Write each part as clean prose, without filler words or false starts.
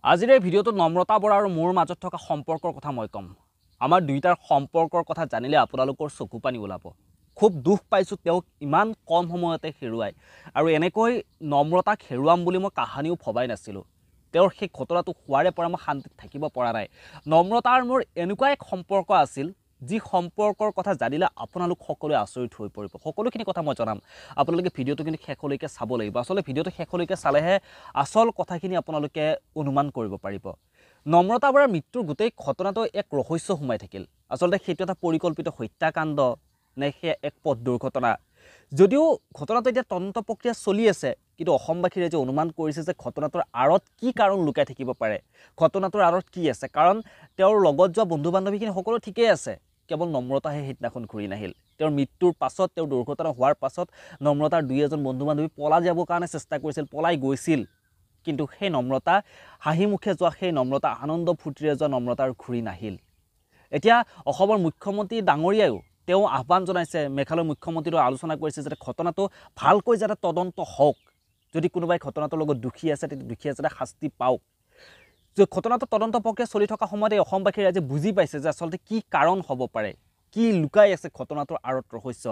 আজিৰ এই ভিডিঅ'টো নম্ৰতা বৰা আৰু মোৰ মাজত থকা সম্পৰ্কৰ কথা মই ক'ম। আমাৰ দুইটাৰ সম্পৰ্কৰ কথা জানিলে আপোনালোকৰ চকু পানী ওলাব। খুব দুখ পাইছোঁ তেওঁক ইমান কম সময়তে হেৰুৱাই, আৰু এনেকৈ নম্ৰতাক হেৰুৱাম বুলি মই কাহানিও ভবাই নাছিলোঁ। তেওঁৰ সেই ঘটনাটো হোৱাৰে পৰা মই শান্তিত থাকিব পৰা নাই। নম্ৰতাৰ মোৰ এনেকুৱা এক সম্পৰ্ক আছিল, যি সম্পৰ্কৰ কথা জানিলে আপোনালোক সকলোৱে আচৰিত হৈ পৰিব। সকলোখিনি কথা মই জনাম, আপোনালোকে ভিডিঅ'টো কিন্তু শেষলৈকে চাব লাগিব। আচলতে ভিডিঅ'টো শেষলৈকে চালেহে আচল কথাখিনি আপোনালোকে অনুমান কৰিব পাৰিব। নম্ৰতা বৰাৰ মৃত্যুৰ গোটেই ঘটনাটো এক ৰহস্য সোমাই থাকিল। আচলতে সেইটো এটা পৰিকল্পিত হত্যাকাণ্ড নে সেই এক পথ দুৰ্ঘটনা। যদিও ঘটনাটো এতিয়া তদন্ত প্ৰক্ৰিয়া চলি আছে, কিন্তু অসমবাসীৰ যে অনুমান কৰিছে যে ঘটনাটোৰ আঁৰত কি কাৰণ লুকাই থাকিব পাৰে, ঘটনাটোৰ আঁৰত কি আছে। কাৰণ তেওঁৰ লগত যোৱা বন্ধু বান্ধৱীখিনি সকলো ঠিকেই আছে, কেৱল নম্ৰতাহে সেইদিনাখন ঘূৰি নাহিল। তেওঁৰ মৃত্যুৰ পাছত, তেওঁৰ দুৰ্ঘটনা হোৱাৰ পাছত নম্ৰতাৰ দুই এজন বন্ধু বান্ধৱী পলাই যাবৰ কাৰণে চেষ্টা কৰিছিল, পলাই গৈছিল। কিন্তু সেই নম্ৰতা, হাঁহি মুখে যোৱা সেই নম্ৰতা, আনন্দ ফূৰ্তিৰে যোৱা নম্ৰতাৰ ঘূৰি নাহিল। এতিয়া অসমৰ মুখ্যমন্ত্ৰী ডাঙৰীয়ায়ো তেওঁ আহ্বান জনাইছে, মেঘালয়ৰ মুখ্যমন্ত্ৰীটো আলোচনা কৰিছে যাতে ঘটনাটো ভালকৈ যাতে তদন্ত হওক। যদি কোনোবাই ঘটনাটোৰ লগত দোষী আছে, তেতিয়া দোষীয়ে যাতে শাস্তি পাওক। ঘটনাটো তদন্ত প্ৰক্ৰিয়া চলি থকা সময়তে অসমবাসী ৰাইজে বুজি পাইছে যে আচলতে কি কাৰণ হ'ব পাৰে, কি লুকাই আছে ঘটনাটোৰ আঁৰত ৰহস্য।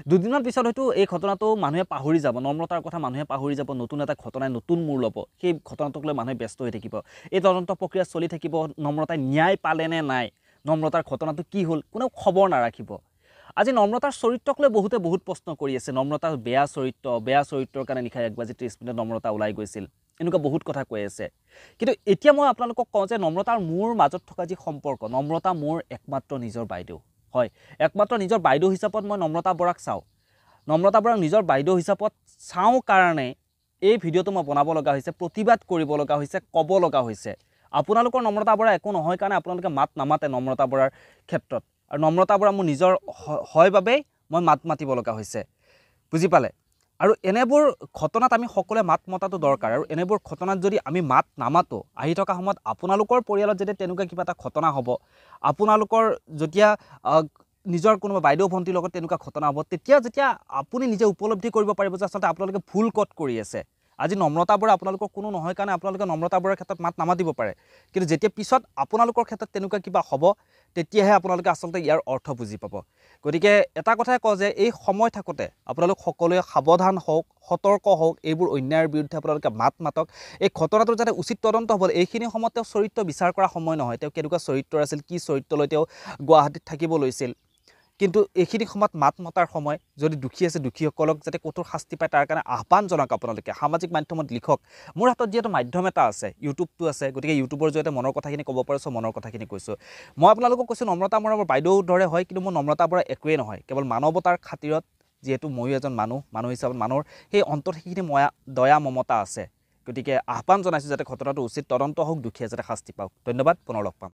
দুদিনমান পিছত হয়তো এই ঘটনাটো মানুহে পাহৰি যাব, নম্ৰতাৰ কথা মানুহে পাহৰি যাব, নতুন এটা ঘটনাই নতুন মূৰ ল'ব। সেই ঘটনাটোক লৈ মানুহে ব্যস্ত হৈ থাকিব। এই তদন্ত প্ৰক্ৰিয়া চলি থাকিব, নম্ৰতাই ন্যায় পালে নে নাই, নম্ৰতাৰ ঘটনাটো কি হ'ল, কোনেও খবৰ নাৰাখিব। আজি নম্ৰতাৰ চৰিত্ৰক লৈ বহুতে বহুত প্ৰশ্ন কৰি আছে। নম্ৰতাৰ বেয়া চৰিত্ৰৰ কাৰণে নিশা 1:30 নম্ৰতা ওলাই গৈছিল, এনেকুৱা বহুত কথা কৈ আছে। কিন্তু এতিয়া মই আপোনালোকক কওঁ যে নম্ৰতাৰ মোৰ মাজত থকা যি সম্পৰ্ক, নম্ৰতা মোৰ একমাত্ৰ নিজৰ বাইদেউ। হয়, একমাত্ৰ নিজৰ বাইদেউ হিচাপত মই নম্ৰতা বৰাক চাওঁ। নম্ৰতা বৰাক নিজৰ বাইদেউ হিচাপত চাওঁ কাৰণে এই ভিডিঅ'টো মই বনাব লগা হৈছে, প্ৰতিবাদ কৰিব লগা হৈছে, ক'ব লগা হৈছে। আপোনালোকৰ নম্ৰতা বৰা একো নহয় কাৰণে আপোনালোকে মাত নামাতে নম্ৰতা বৰাৰ ক্ষেত্ৰত, আৰু নম্ৰতা বৰা মোৰ নিজৰ হয় বাবেই মই মাত মাতিব লগা হৈছে, বুজি পালে। আৰু এনেবোৰ ঘটনাত আমি সকলোৱে মাত মতাটো দৰকাৰ। আৰু এনেবোৰ ঘটনাত যদি আমি মাত নামাতো, আহি থকা সময়ত আপোনালোকৰ পৰিয়ালত যেতিয়া তেনেকুৱা কিবা এটা ঘটনা হ'ব, আপোনালোকৰ যেতিয়া নিজৰ কোনোবা বাইদেউ ভণ্টিৰ লগত তেনেকুৱা ঘটনা হ'ব, যেতিয়া আপুনি নিজে উপলব্ধি কৰিব পাৰিব যে আচলতে আপোনালোকে ভুল ক'ত কৰি আছে। আজি নম্ৰতা বৰা আপোনালোকৰ কোনো নহয় কাৰণে আপোনালোকে নম্ৰতা বৰাৰ ক্ষেত্ৰত মাত নামাতিব পাৰে, কিন্তু যেতিয়া পিছত আপোনালোকৰ ক্ষেত্ৰত তেনেকুৱা কিবা হ'ব, তেতিয়াহে আপোনালোকে আচলতে ইয়াৰ অৰ্থ বুজি পাব। গতিকে এটা কথাই কওঁ যে এই সময় থাকোঁতে আপোনালোক সকলোৱে সাৱধান হওক, সতৰ্ক হওক, এইবোৰ অন্যায়ৰ বিৰুদ্ধে আপোনালোকে মাত মাতক। এই ঘটনাটোৰ যাতে উচিত তদন্ত হ'ব। এইখিনি সময়ত তেওঁ চৰিত্ৰ বিচাৰ কৰা সময় নহয়, তেওঁ কেনেকুৱা চৰিত্ৰ আছিল, কি চৰিত্ৰলৈ তেওঁ গুৱাহাটীত থাকিব লৈছিল। কিন্তু এইখিনি সময়ত মাত মতাৰ সময়। যদি দোষী আছে, দোষীসকলক যাতে কঠোৰ শাস্তি পায় তাৰ কাৰণে আহ্বান জনাওক। আপোনালোকে সামাজিক মাধ্যমত লিখক। মোৰ হাতত যিহেতু মাধ্যম এটা আছে, ইউটিউবটো আছে, গতিকে ইউটিউবৰ জৰিয়তে মনৰ কথাখিনি ক'ব পাৰিছোঁ, মনৰ কথাখিনি কৈছোঁ। মই আপোনালোকক কৈছোঁ নম্ৰতা বৰা মোৰ বাইদেউৰ দৰে হয়, কিন্তু মোৰ নম্ৰতা বৰা একোৱেই নহয়, কেৱল মানৱতাৰ খাতিৰত, যিহেতু ময়ো এজন মানুহ হিচাপত মানুহৰ সেই অন্তৰত সেইখিনি দয়া মমতা আছে। গতিকে আহ্বান জনাইছোঁ যাতে ঘটনাটো উচিত তদন্ত হওক, দোষীয়ে যাতে শাস্তি পাওক। ধন্যবাদ, পুনৰ লগ পাম।